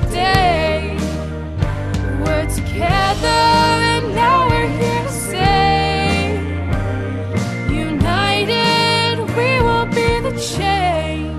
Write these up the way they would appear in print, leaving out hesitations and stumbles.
today. We're together and now we're here to say, united we will be the change.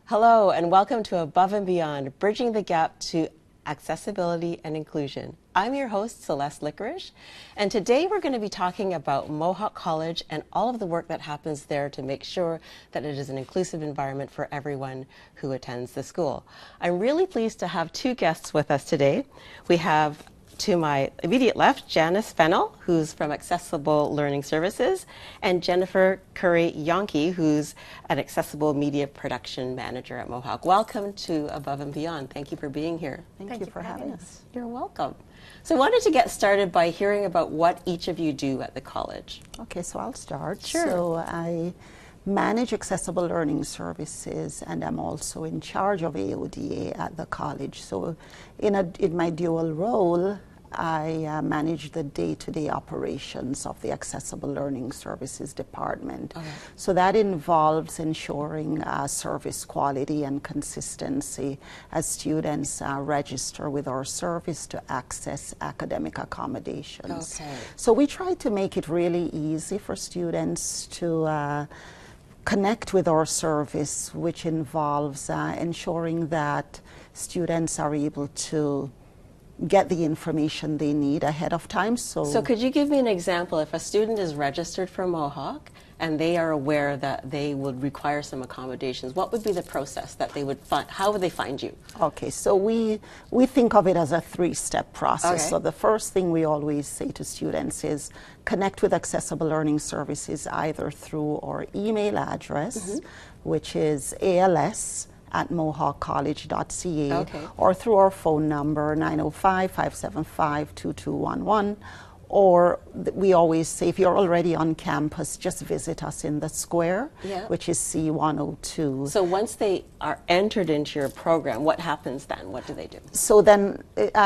Hello and welcome to Above and Beyond, Bridging the Gap to Accessibility and Inclusion. I'm your host, Celeste Licorice, and today we're going to be talking about Mohawk College and all of the work that happens there to make sure that it is an inclusive environment for everyone who attends the school. I'm really pleased to have two guests with us today. We have to my immediate left, Janice Fennell, who's from Accessible Learning Services, and Jennifer Curry-Yonke, who's an Accessible Media Production Manager at Mohawk. Welcome to Above and Beyond. Thank you for being here. Thank you for having us. You're welcome. So I wanted to get started by hearing about what each of you do at the college. Okay, so I'll start. Sure. So I manage Accessible Learning Services, and I'm also in charge of AODA at the college. So in my dual role, I manage the day-to-day operations of the Accessible Learning Services Department. Okay. So that involves ensuring service quality and consistency as students register with our service to access academic accommodations. Okay. So we try to make it really easy for students to connect with our service, which involves ensuring that students are able to get the information they need ahead of time. So could you give me an example? If a student is registered for Mohawk and they are aware that they would require some accommodations, what would be the process that they would find? How would they find you? Okay, so we think of it as a three-step process. Okay. So the first thing we always say to students is connect with Accessible Learning Services either through our email address, which is als@mohawkcollege.ca, Okay. or through our phone number 905-575-2211, or we always say if you're already on campus, just visit us in the square, Yeah. which is C102. So once they are entered into your program, what happens then? What do they do? So then,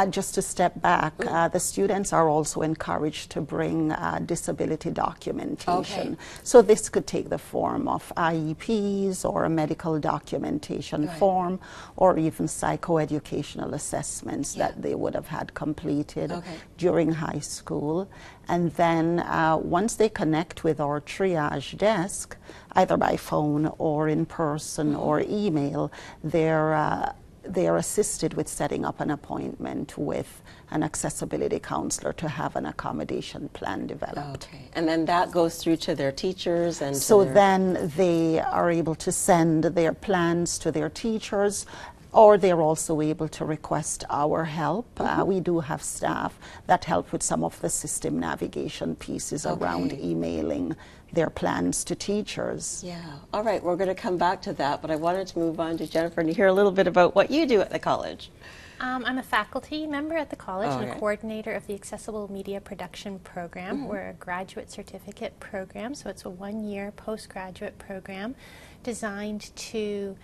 just to step back, the students are also encouraged to bring disability documentation. Okay. So this could take the form of IEPs or a medical documentation form, or even psychoeducational assessments that they would have had completed during high school. And then once they connect with our triage desk, either by phone or in person or email, they are assisted with setting up an appointment with an accessibility counselor to have an accommodation plan developed. Okay, and then that goes through to their teachers and So then they are able to send their plans to their teachers, or they're also able to request our help. We do have staff that help with some of the system navigation pieces around emailing their plans to teachers. Yeah, all right, we're going to come back to that, but I wanted to move on to Jennifer and hear a little bit about what you do at the college. I'm a faculty member at the college and a Okay. coordinator of the Accessible Media Production Program. We're a graduate certificate program, so it's a one-year postgraduate program designed to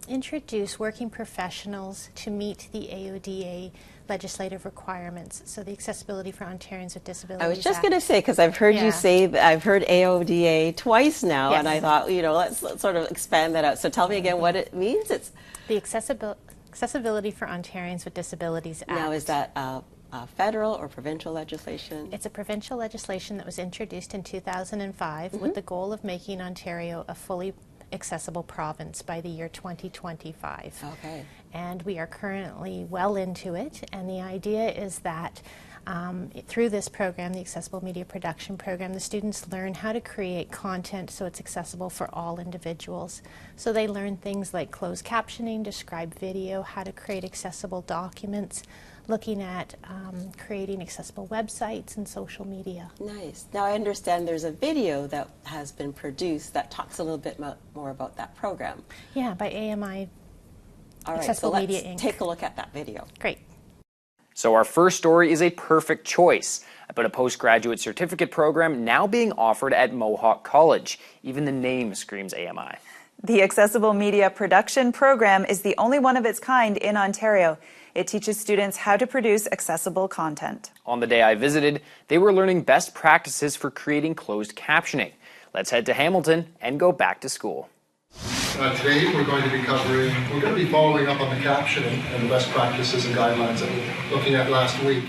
introduce working professionals to meet the AODA legislative requirements, so the Accessibility for Ontarians with Disabilities I was just Act. going to say, because I've heard you say, I've heard AODA twice now, and I thought, you know, let's sort of expand that out. So tell me again what it means. It's the Accessibility for Ontarians with Disabilities Act. now, is that federal or provincial legislation? It's a provincial legislation that was introduced in 2005 with the goal of making Ontario a fully accessible province by the year 2025. Okay. And we are currently well into it, and the idea is that through this program, the Accessible Media Production Program, the students learn how to create content so it's accessible for all individuals. So they learn things like closed captioning, describe video, how to create accessible documents, looking at creating accessible websites and social media. Nice. Now I understand there's a video that has been produced that talks a little bit more about that program. Yeah, by AMI. All right, Accessible so Media let's Inc. take a look at that video. Great. So our first story is a perfect choice about a postgraduate certificate program now being offered at Mohawk College. Even the name screams AMI. The Accessible Media Production Program is the only one of its kind in Ontario. It teaches students how to produce accessible content. On the day I visited, they were learning best practices for creating closed captioning. Let's head to Hamilton and go back to school. Today we're going to be following up on the captioning and the best practices and guidelines that we were looking at last week.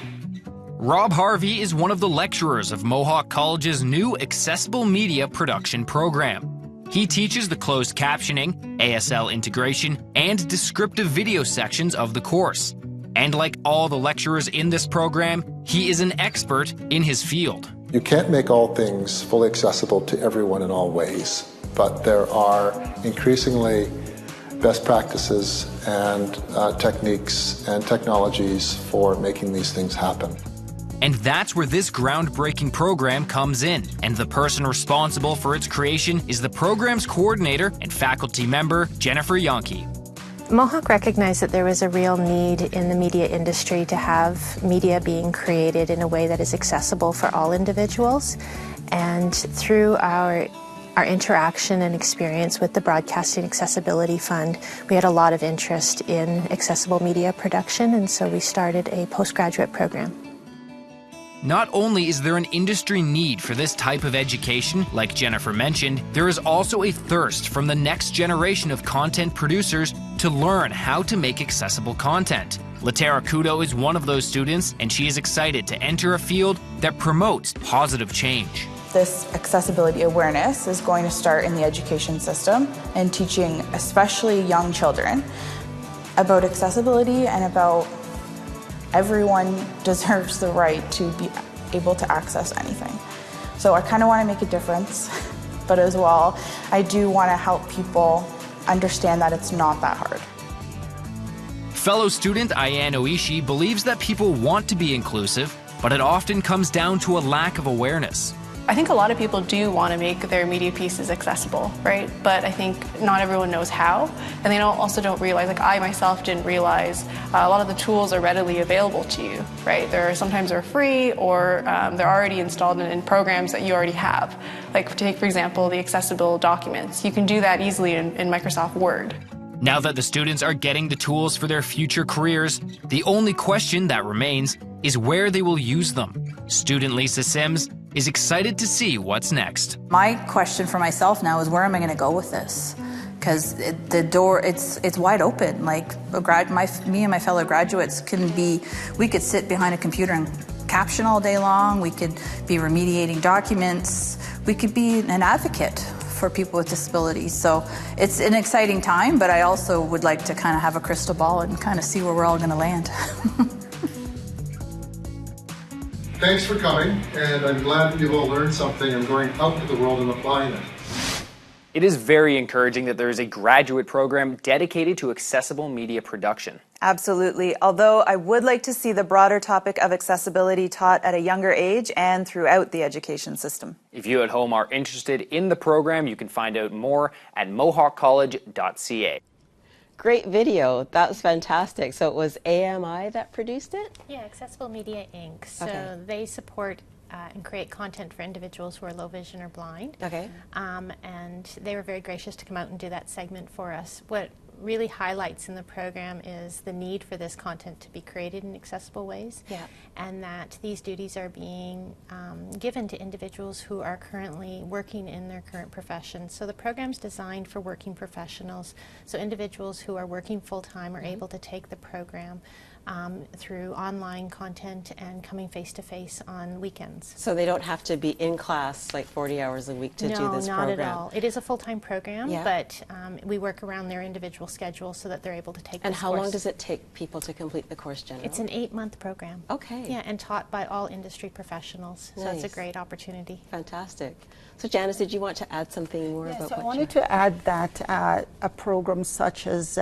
Rob Harvey is one of the lecturers of Mohawk College's new Accessible Media Production program. He teaches the closed captioning, ASL integration, and descriptive video sections of the course. And like all the lecturers in this program, he is an expert in his field. You can't make all things fully accessible to everyone in all ways, but there are increasingly best practices and techniques and technologies for making these things happen. And that's where this groundbreaking program comes in, and the person responsible for its creation is the program's coordinator and faculty member, Jennifer Yonke. Mohawk recognized that there was a real need in the media industry to have media being created in a way that is accessible for all individuals. And through our interaction and experience with the Broadcasting Accessibility Fund, we had a lot of interest in accessible media production, and so we started a postgraduate program. Not only is there an industry need for this type of education, like Jennifer mentioned, there is also a thirst from the next generation of content producers to learn how to make accessible content. Latera Kudo is one of those students, and she is excited to enter a field that promotes positive change. This accessibility awareness is going to start in the education system and teaching especially young children about accessibility and about everyone deserves the right to be able to access anything. So I kind of want to make a difference, but as well, I do want to help people understand that it's not that hard. Fellow student Ayan Oishi believes that people want to be inclusive, but it often comes down to a lack of awareness. I think a lot of people do want to make their media pieces accessible, right? But I think not everyone knows how, and they also don't realize, like I myself didn't realize, a lot of the tools are readily available to you, right? Sometimes they're free, or they're already installed in programs that you already have. Like take, for example, the accessible documents. You can do that easily in Microsoft Word. Now that the students are getting the tools for their future careers, the only question that remains is where they will use them. Student Lisa Sims is excited to see what's next. My question for myself now is, where am I going to go with this? Because the door, it's wide open. Like me and my fellow graduates we could sit behind a computer and caption all day long. We could be remediating documents. We could be an advocate for people with disabilities. So it's an exciting time, but I also would like to kind of have a crystal ball and kind of see where we're all going to land. Thanks for coming, and I'm glad that you've all learned something and going out into the world and applying it. It is very encouraging that there is a graduate program dedicated to accessible media production. Absolutely, although I would like to see the broader topic of accessibility taught at a younger age and throughout the education system. If you at home are interested in the program, you can find out more at mohawkcollege.ca. Great video. That was fantastic. So it was AMI that produced it? Yeah, Accessible Media Inc. So they support and create content for individuals who are low vision or blind. Okay. And they were very gracious to come out and do that segment for us. What really highlights in the program is the need for this content to be created in accessible ways, and that these duties are being given to individuals who are currently working in their current profession. So the program's designed for working professionals, so individuals who are working full-time are able to take the program through online content and coming face-to-face on weekends. So they don't have to be in class like 40 hours a week to do this program? No, not at all. It is a full-time program, but we work around their individual schedule so that they're able to take this course. And how long does it take people to complete the course generally? It's an 8-month program. Okay. Yeah, and taught by all industry professionals. So it's a great opportunity. Fantastic. So Janice, did you want to add something more about I what wanted to add that a program such as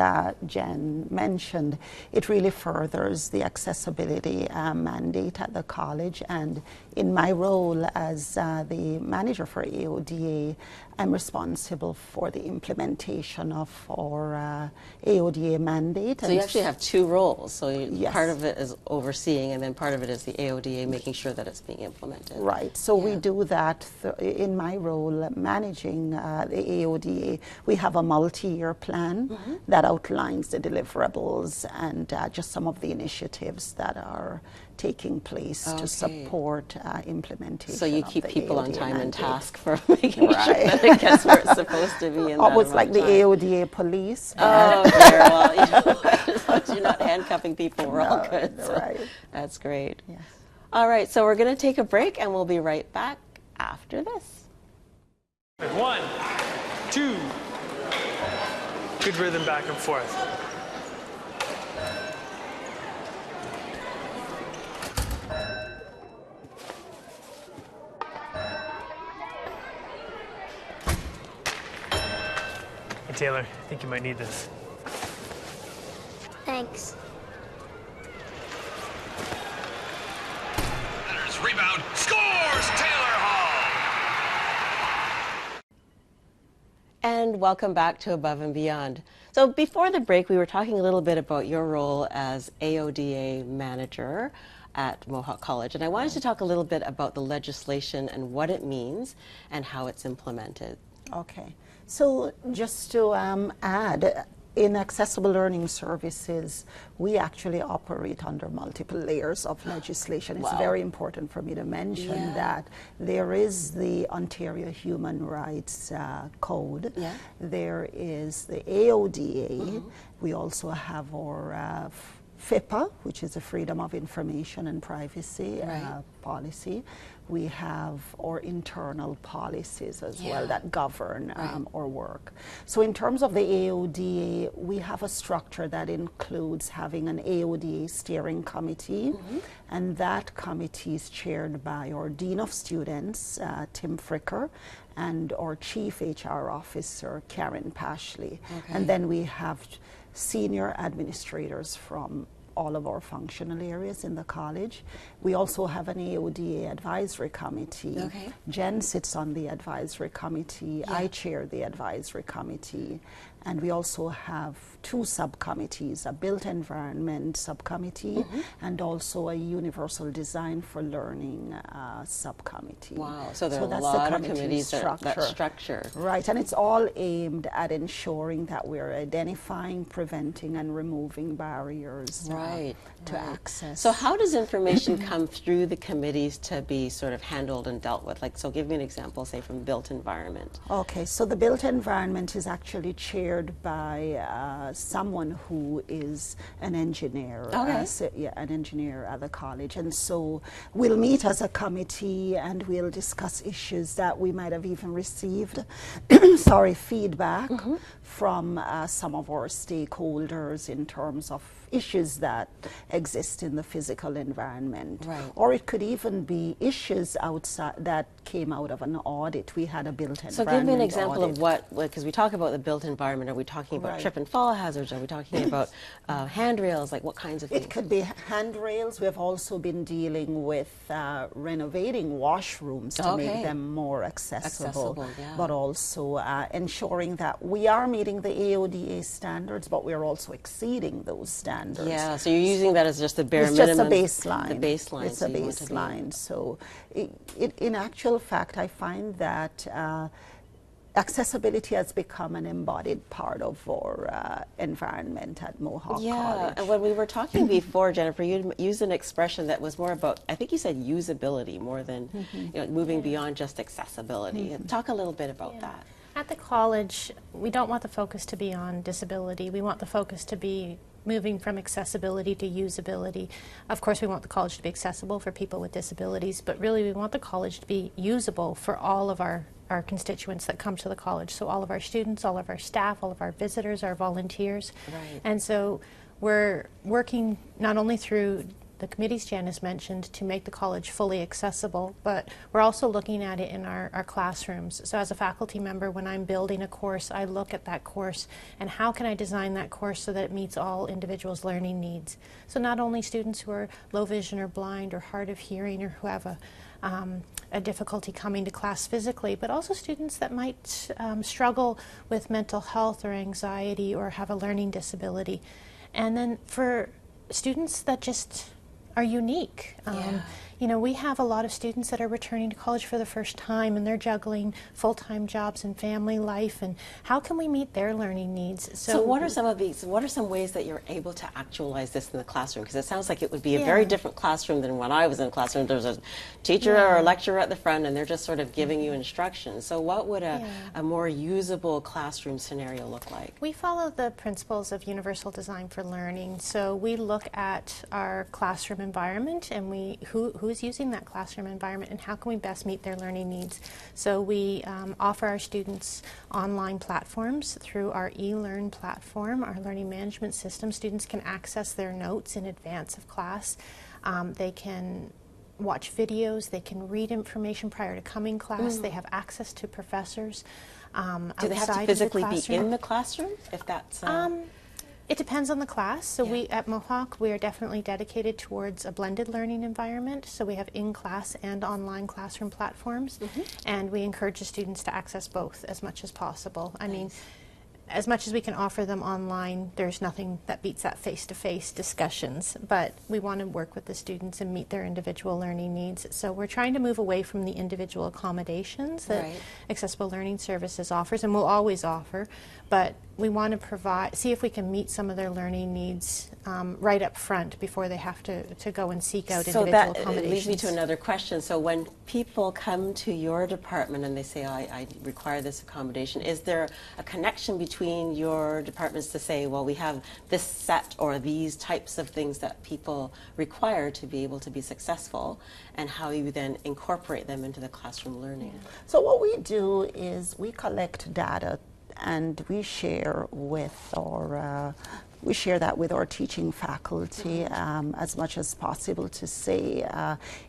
Jen mentioned, it really furthers the accessibility mandate at the college. And in my role as the manager for AODA, I'm responsible for the implementation of our AODA mandate. So you actually have two roles. So part of it is overseeing, and then part of it is the AODA, making sure that it's being implemented. Right. So we do that in my role managing the AODA. We have a multi-year plan that outlines the deliverables and just some of the initiatives that are taking place to support implementation. So you keep of the people on AODA time mandate. and task for making sure that it gets where it's supposed to be. In Almost like the AODA police. Oh, okay. Well, as long as you're not handcuffing people, we're all good. So right. that's great. Yes. All right, so we're going to take a break, and we'll be right back after this. 1, 2. Good rhythm back and forth. Hey Taylor, I think you might need this. Thanks. Rebound, scores, Taylor Hall! And welcome back to Above and Beyond. So before the break, we were talking a little bit about your role as AODA manager at Mohawk College. And I wanted to talk a little bit about the legislation and what it means and how it's implemented. Okay. So just to add, in Accessible Learning Services, we actually operate under multiple layers of legislation. It's very important for me to mention that there is the Ontario Human Rights Code. There is the AODA. We also have our FIPPA, which is a Freedom of Information and Privacy policy. We have our internal policies as well that govern our work. So in terms of the AODA, we have a structure that includes having an AODA steering committee, and that committee is chaired by our Dean of Students, Tim Fricker, and our Chief HR Officer, Karen Pashley. And then we have senior administrators from all of our functional areas in the college. We also have an AODA advisory committee. Jen sits on the advisory committee. I chair the advisory committee. And we also have 2 subcommittees, a built environment subcommittee and also a universal design for learning subcommittee. Wow, so there are a lot of committees that structure. Right, and it's all aimed at ensuring that we're identifying, preventing, and removing barriers to access. So how does information come through the committees to be sort of handled and dealt with? Like, so give me an example, say, from built environment. Okay, so the built environment is actually chaired by someone who is an engineer, an engineer at the college. And so we'll meet as a committee and we'll discuss issues that we might have even received, feedback from some of our stakeholders in terms of issues that exist in the physical environment. Or it could even be issues outside that came out of an audit. We had a built environment So give me an example audit. of what, because we talk about the built environment, are we talking about trip and fall hazards? Are we talking about handrails? Like what kinds of things? It could be handrails. We've also been dealing with renovating washrooms to make them more accessible but also ensuring that we are meeting the AODA standards, but we're also exceeding those standards. Yeah, so you're using that as just the bare It's minimum. just a baseline. The baseline. It's a baseline. So in actual fact, I find that accessibility has become an embodied part of our environment at Mohawk College. And when we were talking before, Jennifer, you used an expression that was more about, I think you said usability more than moving beyond just accessibility. Talk a little bit about that. At the college, we don't want the focus to be on disability. We want the focus to be moving from accessibility to usability. Of course, we want the college to be accessible for people with disabilities, but really we want the college to be usable for all of our constituents that come to the college. So all of our students, all of our staff, all of our visitors, our volunteers. And so we're working not only through the committees Jan has mentioned to make the college fully accessible, but we're also looking at it in our classrooms. So as a faculty member, when I'm building a course, I look at that course and how can I design that course so that it meets all individuals' learning needs. So not only students who are low vision or blind or hard of hearing or who have a difficulty coming to class physically, but also students that might struggle with mental health or anxiety or have a learning disability. And then for students that just are unique. You know, we have a lot of students that are returning to college for the first time, and they're juggling full-time jobs and family life, and how can we meet their learning needs? So what are some ways that you're able to actualize this in the classroom? Because it sounds like it would be a very different classroom than when I was in a classroom. There's a teacher or a lecturer at the front, and they're just sort of giving you instructions. So what would a more usable classroom scenario look like? We follow the principles of universal design for learning. So we look at our classroom environment, and who's using that classroom environment, and how can we best meet their learning needs. So we offer our students online platforms through our eLearn platform, our learning management system. Students can access their notes in advance of class. They can watch videos, they can read information prior to coming class, they have access to professors. Do they have to physically be in the classroom, if that's... It depends on the class. So we at Mohawk, we are definitely dedicated towards a blended learning environment. So we have in-class and online classroom platforms, and we encourage the students to access both as much as possible. I mean, as much as we can offer them online, there's nothing that beats that face-to-face discussions, but we want to work with the students and meet their individual learning needs. So we're trying to move away from the individual accommodations that Accessible Learning Services offers, and will always offer, but we want to see if we can meet some of their learning needs right up front before they have to go and seek out individual accommodations. So that leads me to another question. So when people come to your department and they say, I require this accommodation, is there a connection between your departments to say, well, we have this set or these types of things that people require to be able to be successful, and how you then incorporate them into the classroom learning? So what we do is we collect data, and we share that with our teaching faculty as much as possible to say,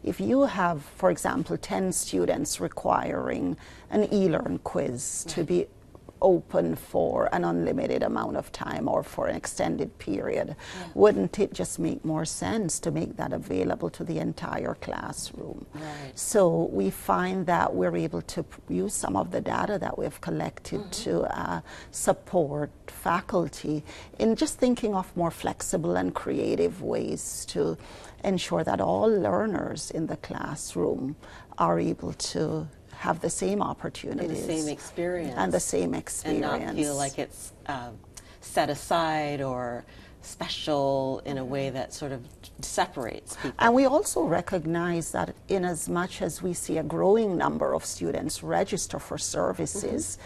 if you have, for example, 10 students requiring an eLearn quiz to be open for an unlimited amount of time or for an extended period, wouldn't it just make more sense to make that available to the entire classroom? So we find that we're able to use some of the data that we've collected to support faculty in just thinking of more flexible and creative ways to ensure that all learners in the classroom are able to have the same opportunities. And the same experience. And the same experience. And not feel like it's set aside or special in a way that sort of separates people. And we also recognize that in as much as we see a growing number of students register for services,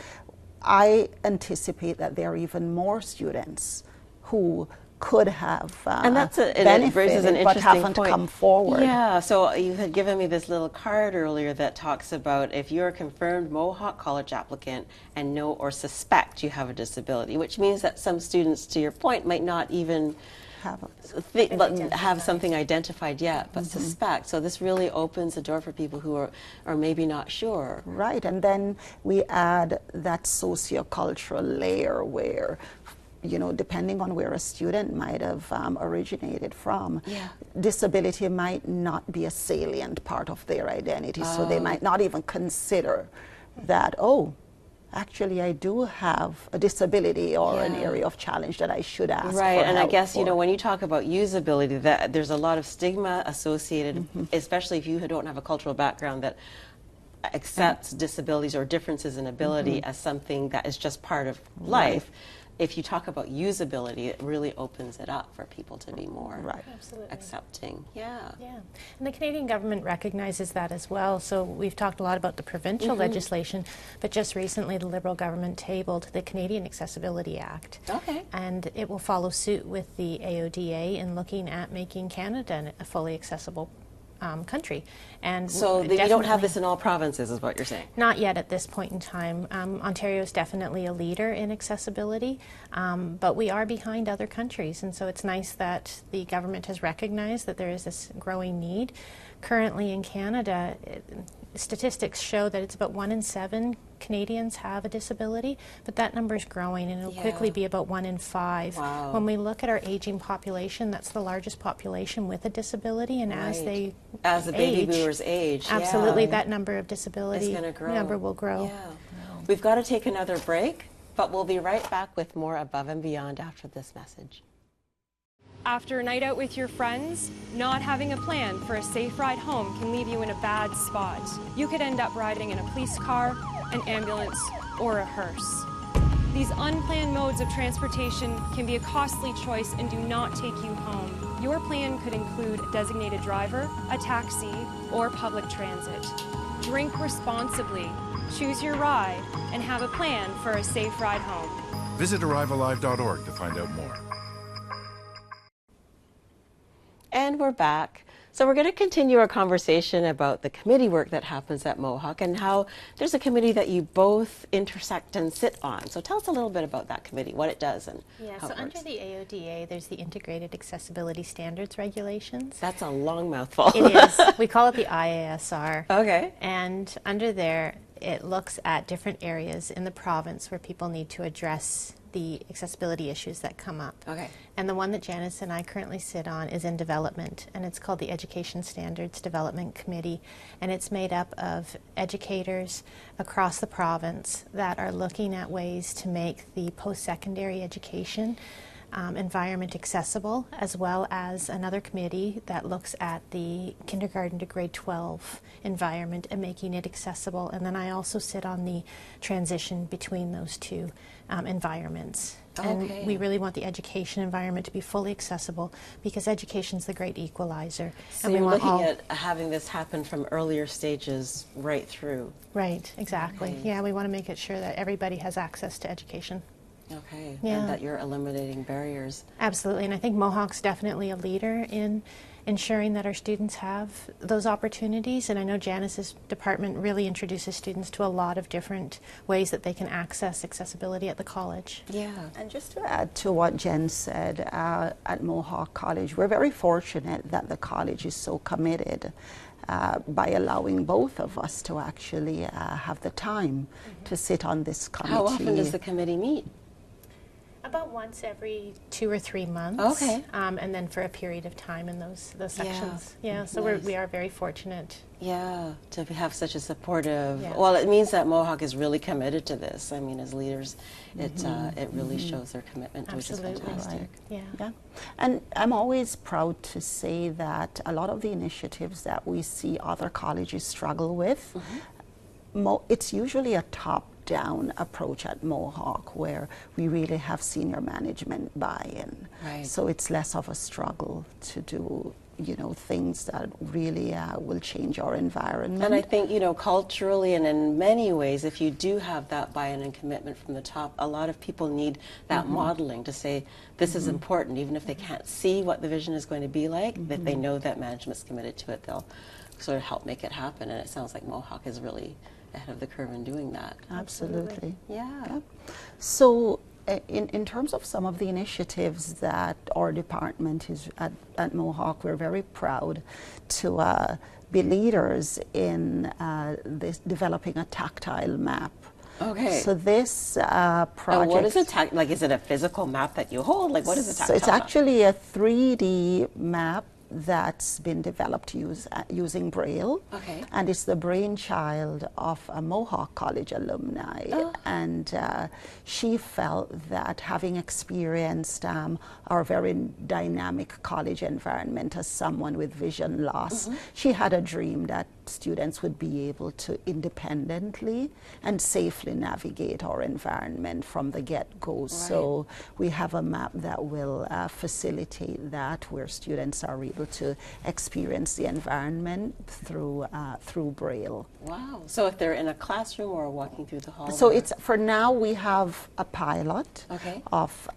I anticipate that there are even more students who could have benefited but haven't come forward. Yeah, so you had given me this little card earlier that talks about if you're a confirmed Mohawk College applicant and know or suspect you have a disability, which means that some students, to your point, might not even have something identified yet, but suspect. So this really opens the door for people who are maybe not sure. Right, and then we add that sociocultural layer where, you know, depending on where a student might have originated from, disability might not be a salient part of their identity. So they might not even consider that, oh, actually I do have a disability or an area of challenge that I should ask for and I help guess, for. you know, when you talk about usability, that there's a lot of stigma associated, especially if you don't have a cultural background that accepts disabilities or differences in ability as something that is just part of life. If you talk about usability, it really opens it up for people to be more accepting. And the Canadian government recognizes that as well. So we've talked a lot about the provincial legislation, but just recently the Liberal government tabled the Canadian Accessibility Act. And it will follow suit with the AODA in looking at making Canada a fully accessible country. And so you don't have this in all provinces, is what you're saying? Not yet at this point in time. Ontario is definitely a leader in accessibility, but we are behind other countries, and so it's nice that the government has recognized that there is this growing need. Currently in Canada, statistics show that it's about 1 in 7 Canadians have a disability, but that number is growing, and it'll quickly be about 1 in 5. When we look at our aging population, that's the largest population with a disability, and as the baby boomers age, absolutely, that number of disability number will grow. We've got to take another break, but we'll be right back with more Above and Beyond after this message. After a night out with your friends, not having a plan for a safe ride home can leave you in a bad spot. You could end up riding in a police car, an ambulance, or a hearse. These unplanned modes of transportation can be a costly choice and do not take you home. Your plan could include a designated driver, a taxi, or public transit. Drink responsibly, choose your ride, and have a plan for a safe ride home. Visit ArriveAlive.org to find out more. And we're back. So we're going to continue our conversation about the committee work that happens at Mohawk and how there's a committee that you both intersect and sit on. So tell us a little bit about that committee, what it does and how so it under works. the AODA, there's the Integrated Accessibility Standards Regulations. That's a long mouthful. It is. We call it the IASR. Okay. And under there, it looks at different areas in the province where people need to address the accessibility issues that come up. Okay. And the one that Janice and I currently sit on is in development, and it's called the Education Standards Development Committee, and it's made up of educators across the province that are looking at ways to make the post-secondary education environment accessible, as well as another committee that looks at the kindergarten to grade 12 environment and making it accessible. And then I also sit on the transition between those two environments. Okay. And we really want the education environment to be fully accessible because education's the great equalizer. So and we you're want looking at having this happen from earlier stages right through. Right, exactly. Okay. Yeah, we want to make it sure that everybody has access to education. Okay, Yeah. and that you're eliminating barriers. Absolutely, and I think Mohawk's definitely a leader in ensuring that our students have those opportunities, and I know Janice's department really introduces students to a lot of different ways that they can access accessibility at the college. Yeah. And just to add to what Jen said, at Mohawk College, we're very fortunate that the college is so committed by allowing both of us to actually have the time to sit on this committee. How often does the committee meet? About once every 2 or 3 months. Okay. And then for a period of time in those sections. Yeah, so Nice. we are very fortunate. Yeah, to have such a supportive, Yeah. well, it means that Mohawk is really committed to this. I mean, as leaders, it really shows their commitment, which is Absolutely. fantastic. Yeah. And I'm always proud to say that a lot of the initiatives that we see other colleges struggle with, it's usually a top-down approach at Mohawk where we really have senior management buy-in. Right. So it's less of a struggle to do, things that really will change our environment. And I think, culturally and in many ways, if you do have that buy-in and commitment from the top, a lot of people need that modeling to say, this is important, even if they can't see what the vision is going to be like, that they know that management's committed to it, they'll sort of help make it happen. And it sounds like Mohawk is really ahead of the curve in doing that. Absolutely. Yeah. So in terms of some of the initiatives that our department is at Mohawk, we're very proud to be leaders in this developing a tactile map. Okay. So this project... what is a like, is it a physical map that you hold? Like, what is a tactile So it's map? actually a 3D map that's been developed using Braille. Okay. And it's the brainchild of a Mohawk College alumni. Oh. And she felt that having experienced our very dynamic college environment as someone with vision loss, she had a dream that students would be able to independently and safely navigate our environment from the get-go. Right. So we have a map that will facilitate that, where students are able to experience the environment through Braille. Wow. So if they're in a classroom or walking through the hall? So it's, for now we have a pilot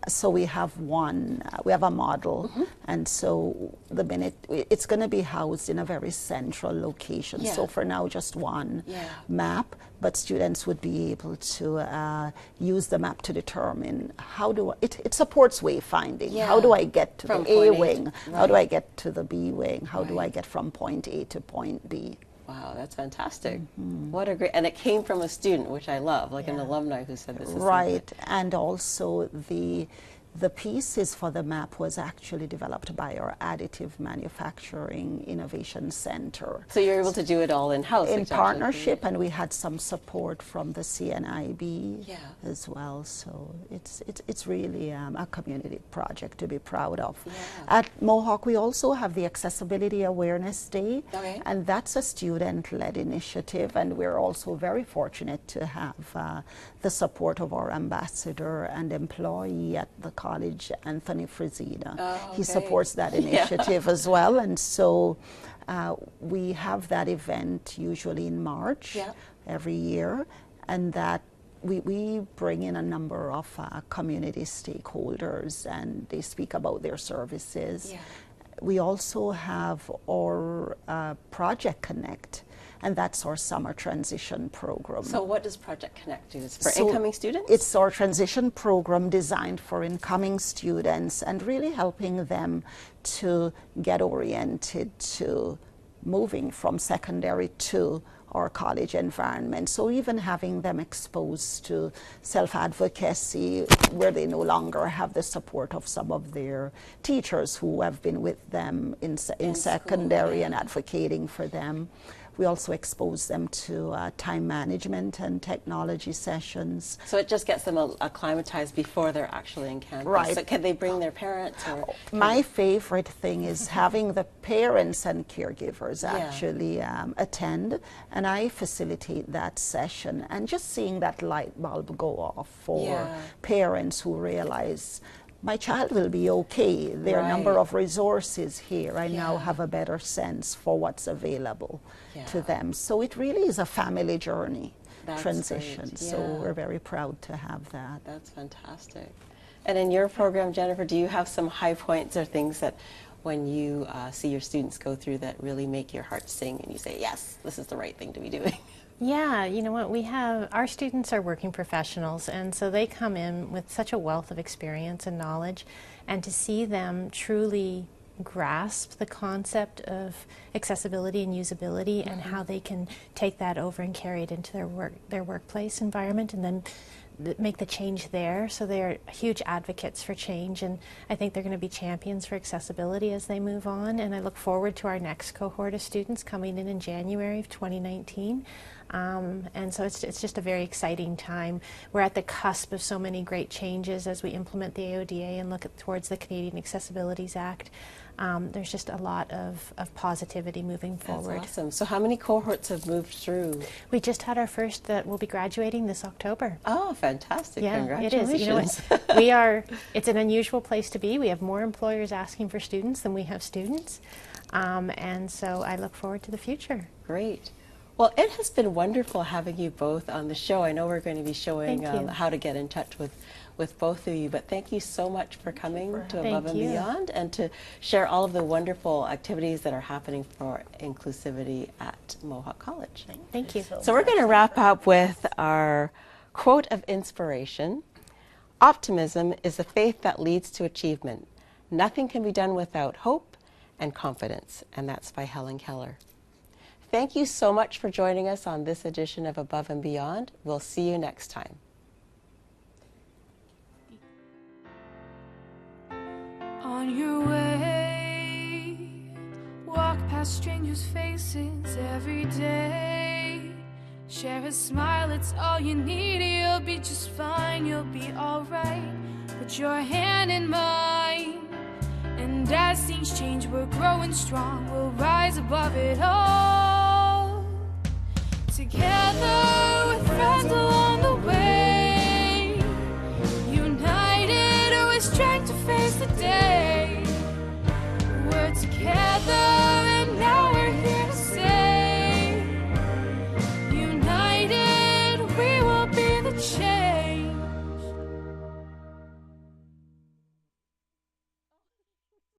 so we have we have a model, and so the minute it's going to be housed in a very central location. Yeah. So for now, just one map, but students would be able to use the map to determine it supports wayfinding. Yeah. How do I get to From the A point A to- wing? How do right. I get to the B wing? How do I get from point A to point B? Wow, that's fantastic. What a great, and it came from a student, which I love, like an alumni who said this is Right, and also the The pieces for the map was actually developed by our Additive Manufacturing Innovation Center. So you're able to do it all in-house? In partnership, and we had some support from the CNIB as well. So it's really a community project to be proud of. Yeah. At Mohawk, we also have the Accessibility Awareness Day, and that's a student-led initiative, and we're also very fortunate to have the support of our ambassador and employee at the college, Anthony Frizina. He supports that initiative as well, and so we have that event usually in March every year, and that we bring in a number of community stakeholders, and they speak about their services. We also have our Project Connect, and that's our summer transition program. So what does Project Connect do? It's for incoming students? It's our transition program designed for incoming students and really helping them to get oriented to moving from secondary to our college environment. So even having them exposed to self-advocacy where they no longer have the support of some of their teachers who have been with them in secondary and advocating for them. We also expose them to time management and technology sessions. So it just gets them acclimatized before they're actually in campus. Right. So can they bring their parents? Or my favorite thing is having the parents and caregivers actually attend, and I facilitate that session, and just seeing that light bulb go off for parents who realize my child will be okay. There are a number of resources here. I now have a better sense for what's available to them. So it really is a family journey transition. So we're very proud to have that. That's fantastic. And in your program, Jennifer, do you have some high points or things that when you see your students go through that really make your heart sing and you say, yes, this is the right thing to be doing? Yeah, you know what, our students are working professionals, and so they come in with such a wealth of experience and knowledge, and to see them truly grasp the concept of accessibility and usability and how they can take that over and carry it into their workplace environment and then make the change there. So they're huge advocates for change, and I think they're going to be champions for accessibility as they move on, and I look forward to our next cohort of students coming in January of 2019. And so it's just a very exciting time. We're at the cusp of so many great changes as we implement the AODA and look towards the Canadian Accessibilities Act. There's just a lot of positivity moving forward. That's awesome. So how many cohorts have moved through? We just had our first that will be graduating this October. Oh, fantastic. Yeah, Congratulations. it is. You know, it's an unusual place to be. We have more employers asking for students than we have students. And so I look forward to the future. Great. Well, it has been wonderful having you both on the show. I know we're going to be showing how to get in touch with both of you, but thank you so much for coming to Above and Beyond and to share all of the wonderful activities that are happening for inclusivity at Mohawk College. Thank you. So we're going to wrap up with our quote of inspiration. Optimism is the faith that leads to achievement. Nothing can be done without hope and confidence, and that's by Helen Keller. Thank you so much for joining us on this edition of Above and Beyond. We'll see you next time. On your way, walk past strangers' faces every day. Share a smile, it's all you need. You'll be just fine, you'll be alright. Put your hand in mine, and as things change, we're growing strong. We'll rise above it all. Together with friends